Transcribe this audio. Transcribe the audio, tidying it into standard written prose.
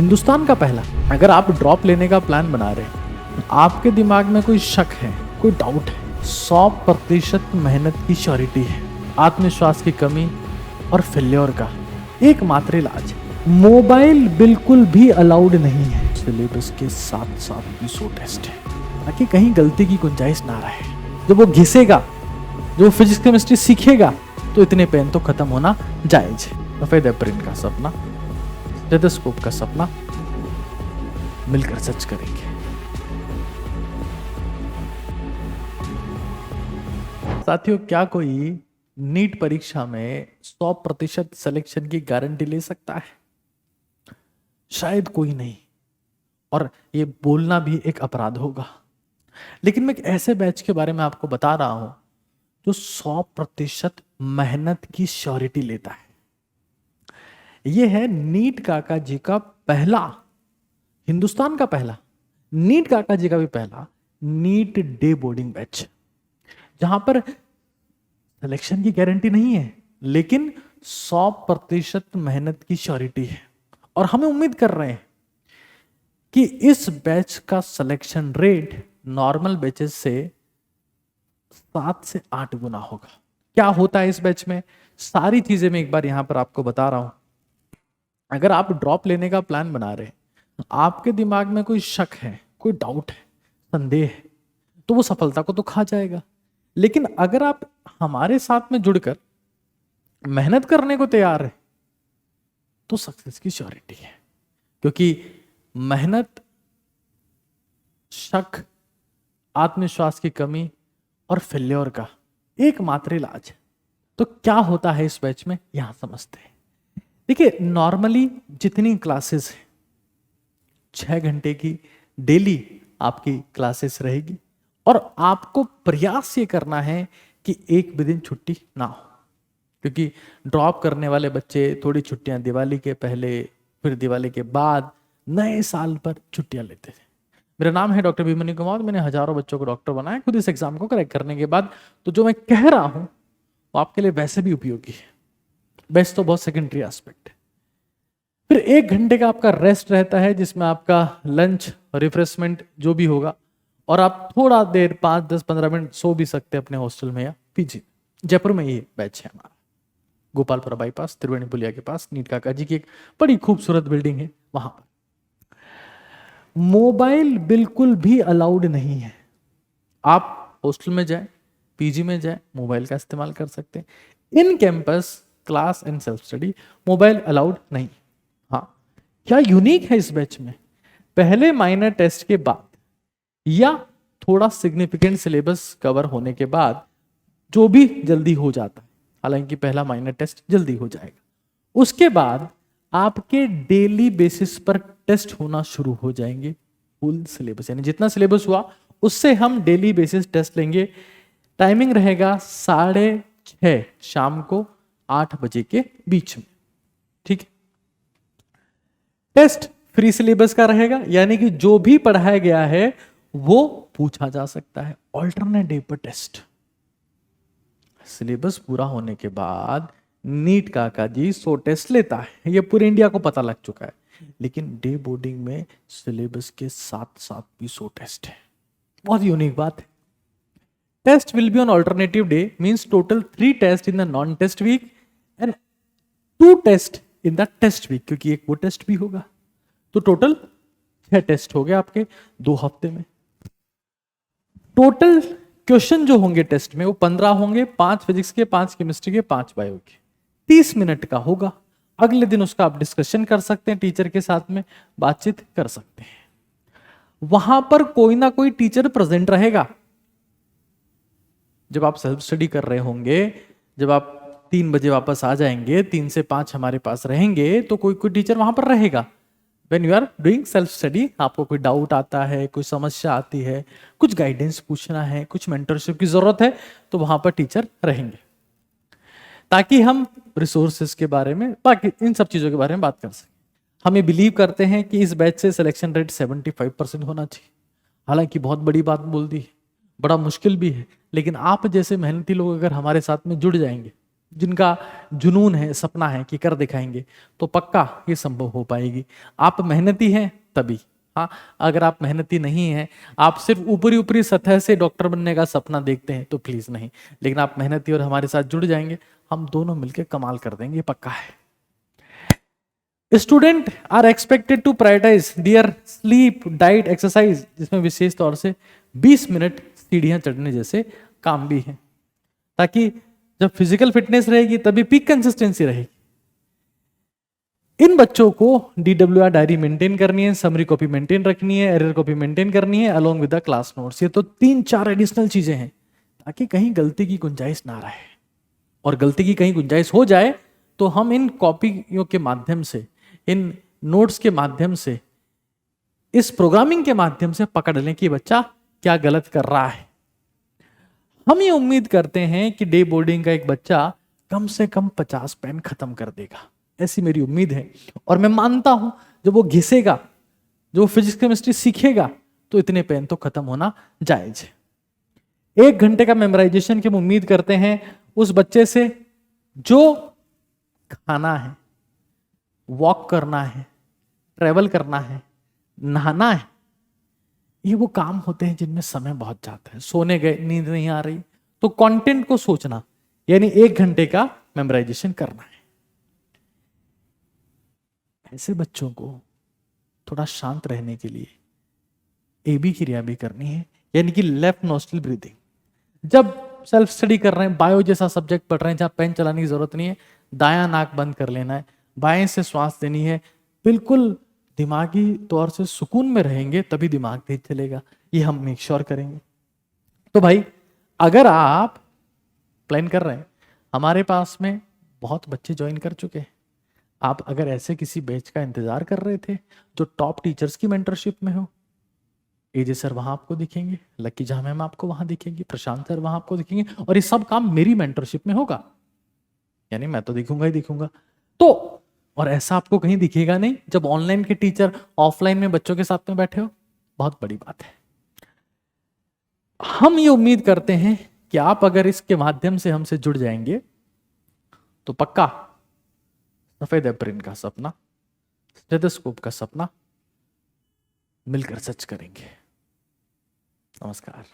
हिंदुस्तान का पहला। अगर आप ड्रॉप लेने का प्लान बना रहे हैं, आपके दिमाग में कोई शक है, कोई डाउट है, 100% मेहनत की श्योरिटी है, आत्मविश्वास की कमी और फेल्योर का एकमात्र इलाज है। मोबाइल बिल्कुल भी अलाउड नहीं है। सिलेबस के साथ साथ भी 100 टेस्ट है, ताकि कहीं गलती की गुंजाइश ना रहे। जब वो घिसेगा, जब वो फिजिक्स केमिस्ट्री सीखेगा, तो इतने पेन तो खत्म होना जायज है। सफेद अप्रिन का सपना, स्टेथोस्कोप का सपना मिलकर सच करेंगे। साथियों, क्या कोई नीट परीक्षा में 100% सिलेक्शन की गारंटी ले सकता है? शायद कोई नहीं, और ये बोलना भी एक अपराध होगा। लेकिन मैं एक ऐसे बैच के बारे में आपको बता रहा हूं जो 100% मेहनत की श्योरिटी लेता है। ये है नीट काका जी का पहला, हिंदुस्तान का पहला, नीट काका जी का भी पहला नीट डे बोर्डिंग बैच, जहां पर सिलेक्शन की गारंटी नहीं है, लेकिन 100% मेहनत की श्योरिटी है। और हमें उम्मीद कर रहे हैं कि इस बैच का सिलेक्शन रेट नॉर्मल बैचेस से 7 से 8 गुना होगा। क्या होता है इस बैच में, सारी चीजें मैं एक बार यहां पर आपको बता रहा हूं। अगर आप ड्रॉप लेने का प्लान बना रहे हैं, आपके दिमाग में कोई शक है, कोई डाउट है, संदेह है, तो वो सफलता को तो खा जाएगा। लेकिन अगर आप हमारे साथ में जुड़कर मेहनत करने को तैयार है, तो सक्सेस की श्योरिटी है। क्योंकि मेहनत, शक, आत्मविश्वास की कमी और फेल्योर का एकमात्र इलाज है। तो क्या होता है इस बैच में, यहां समझते हैं। देखिए, नॉर्मली जितनी क्लासेस है, 6 घंटे की डेली आपकी क्लासेस रहेगी, और आपको प्रयास ये करना है कि एक भी दिन छुट्टी ना हो। क्योंकि ड्रॉप करने वाले बच्चे थोड़ी छुट्टियां दिवाली के पहले, फिर दिवाली के बाद, नए साल पर छुट्टियां लेते थे। मेरा नाम है डॉक्टर भीमनी कुमार, मैंने हजारों बच्चों को डॉक्टर बनाया खुद इस एग्जाम को क्रैक करने के बाद। तो जो मैं कह रहा हूं वो आपके लिए वैसे भी उपयोगी है। बेस्ट तो बहुत सेकेंडरी एस्पेक्ट है। फिर 1 घंटे का आपका रेस्ट रहता है, जिसमें आपका लंच, रिफ्रेशमेंट जो भी होगा, और आप थोड़ा देर 5, 10, 15 मिनट सो भी सकते हैं अपने हॉस्टल में या पीजी। जयपुर में ये बैच है हमारा, गोपालपुरा बाईपास, त्रिवेणी पुलिया के पास, नीट काका जी की एक बड़ी खूबसूरत बिल्डिंग है वहां पर। मोबाइल बिल्कुल भी अलाउड नहीं है। आप हॉस्टल में जाए, पीजी में जाए, मोबाइल का इस्तेमाल कर सकते हैं। In campus class and self study mobile allowed नहीं। हाँ, क्या यूनिक है इस बैच में, पहले माइनर टेस्ट के बाद या थोड़ा सिग्निफिकेंट सिलेबस कवर होने के बाद, जो भी जल्दी हो जाता है, हालांकि पहला माइनर टेस्ट जल्दी हो जाएगा, उसके बाद आपके डेली बेसिस पर टेस्ट होना शुरू हो जाएंगे। फुल सिलेबस, यानी जितना सिलेबस हुआ उससे हम डेली बेसिस टेस्ट लेंगे। टाइमिंग रहेगा 6:30 शाम को 8 बजे के बीच में। ठीक है। टेस्ट फ्री सिलेबस का रहेगा, यानी कि जो भी पढ़ाया गया है वो पूछा जा सकता है। ऑल्टरनेट डे पर टेस्ट। सिलेबस पूरा होने के बाद नीट काका जी 100 टेस्ट लेता है, ये पूरे इंडिया को पता लग चुका है। लेकिन डे बोर्डिंग में सिलेबस के साथ साथ भी 100 टेस्ट है। बहुत यूनिक बात है। Test will be on alternative day, means total 3 test in the non test week and 2 test in the test week, क्योंकि एक वो टेस्ट भी होगा। तो टोटल 6 टेस्ट हो गए आपके 2 हफ्ते में। टोटल क्वेश्चन जो होंगे टेस्ट में वो 15 होंगे, 5 फिजिक्स के, 5 केमिस्ट्री के, 5 बायो के। 30 मिनट का होगा। अगले दिन उसका आप डिस्कशन कर सकते हैं, टीचर के साथ में बातचीत कर सकते हैं। वहां पर कोई ना कोई टीचर प्रेजेंट रहेगा। जब आप सेल्फ स्टडी कर रहे होंगे, जब आप 3 बजे वापस आ जाएंगे, 3 से 5 हमारे पास रहेंगे, तो कोई कोई टीचर वहां पर रहेगा। When you are doing self study, आपको कोई डाउट आता है, कोई समस्या आती है, कुछ गाइडेंस पूछना है, कुछ मेंटरशिप की जरूरत है, तो वहां पर टीचर रहेंगे, ताकि हम रिसोर्सेज के बारे में, बाकी इन सब चीजों के बारे में बात कर सकें। हम ये बिलीव करते हैं कि इस बैच से सिलेक्शन रेट 75% होना चाहिए। हालांकि बहुत बड़ी बात बोल दी है, बड़ा मुश्किल भी है, लेकिन आप जैसे मेहनती लोग अगर हमारे साथ में जुड़ जाएंगे जिनका जुनून है, सपना है कि कर दिखाएंगे, तो पक्का ये संभव हो पाएगी। आप मेहनती हैं तभी। हाँ, अगर आप मेहनती नहीं हैं, आप सिर्फ ऊपरी ऊपरी सतह से डॉक्टर बनने का सपना देखते हैं, तो प्लीज नहीं। लेकिन आप मेहनती और हमारे साथ जुड़ जाएंगे, हम दोनों मिलकर कमाल कर देंगे, ये पक्का है। Student are expected to prioritise their sleep, diet, exercise, जिसमें विशेष तौर से 20 मिनट सीढ़ियां चढ़ने जैसे काम भी हैं, ताकि जब फिजिकल फिटनेस रहेगी तभी पीक कंसिस्टेंसी रहेगी। इन बच्चों को DWR डायरी मेंटेन करनी है, समरी कॉपी मेंटेन रखनी है, एरर कॉपी मेंटेन करनी है along with the class notes. ये तो 3-4 एडिशनल चीजें हैं, ताकि कहीं गलती की गुंजाइश ना रहे। और गलती की कहीं गुंजाइश हो जाए तो हम इन कॉपियों के माध्यम से, इन नोट्स के माध्यम से, इस प्रोग्रामिंग के माध्यम से पकड़ लें कि बच्चा क्या गलत कर रहा है। हम ये उम्मीद करते हैं कि डे बोर्डिंग का एक बच्चा कम से कम 50 पेन खत्म कर देगा, ऐसी मेरी उम्मीद है। और मैं मानता हूं जब वो घिसेगा, जो फिजिक्स केमिस्ट्री सीखेगा, तो इतने पेन तो खत्म होना जायज है। 1 घंटे का मेमोराइजेशन की हम उम्मीद करते हैं उस बच्चे से जो खाना है, वॉक करना है, ट्रेवल करना है, नहाना है, ये वो काम होते हैं जिनमें समय बहुत जाता है। सोने गए, नींद नहीं आ रही, तो कंटेंट को सोचना, यानी 1 घंटे का मेमोराइजेशन करना है। ऐसे बच्चों को थोड़ा शांत रहने के लिए AB क्रिया भी करनी है, यानी कि लेफ्ट नोस्ट्रल ब्रीदिंग। जब सेल्फ स्टडी कर रहे हैं, बायो जैसा सब्जेक्ट पढ़ रहे हैं जहां पेन चलाने की जरूरत नहीं है, दायां नाक बंद कर लेना है, बाएं से श्वास देनी है। बिल्कुल दिमागी तौर से सुकून में रहेंगे, तभी दिमाग तेज चलेगा, ये हम मेक श्योर करेंगे। तो भाई, अगर आप प्लान कर रहे हैं, हमारे पास में बहुत बच्चे ज्वाइन कर चुके हैं। आप अगर ऐसे किसी बैच का इंतजार कर रहे थे जो टॉप टीचर्स की मेंटरशिप में हो, AJ सर वहां आपको दिखेंगे, लकी जहां मैम आपको वहां दिखेंगी, प्रशांत सर वहां आपको दिखेंगे, और ये सब काम मेरी मेंटरशिप में होगा, यानी मैं तो दिखूंगा ही दिखूंगा। तो और ऐसा आपको कहीं दिखेगा नहीं जब ऑनलाइन के टीचर ऑफलाइन में बच्चों के साथ में बैठे हो, बहुत बड़ी बात है। हम ये उम्मीद करते हैं कि आप अगर इसके माध्यम से हमसे जुड़ जाएंगे, तो पक्का सफेद अप्रिन का सपना, स्टेथोस्कोप का सपना मिलकर सच करेंगे। नमस्कार।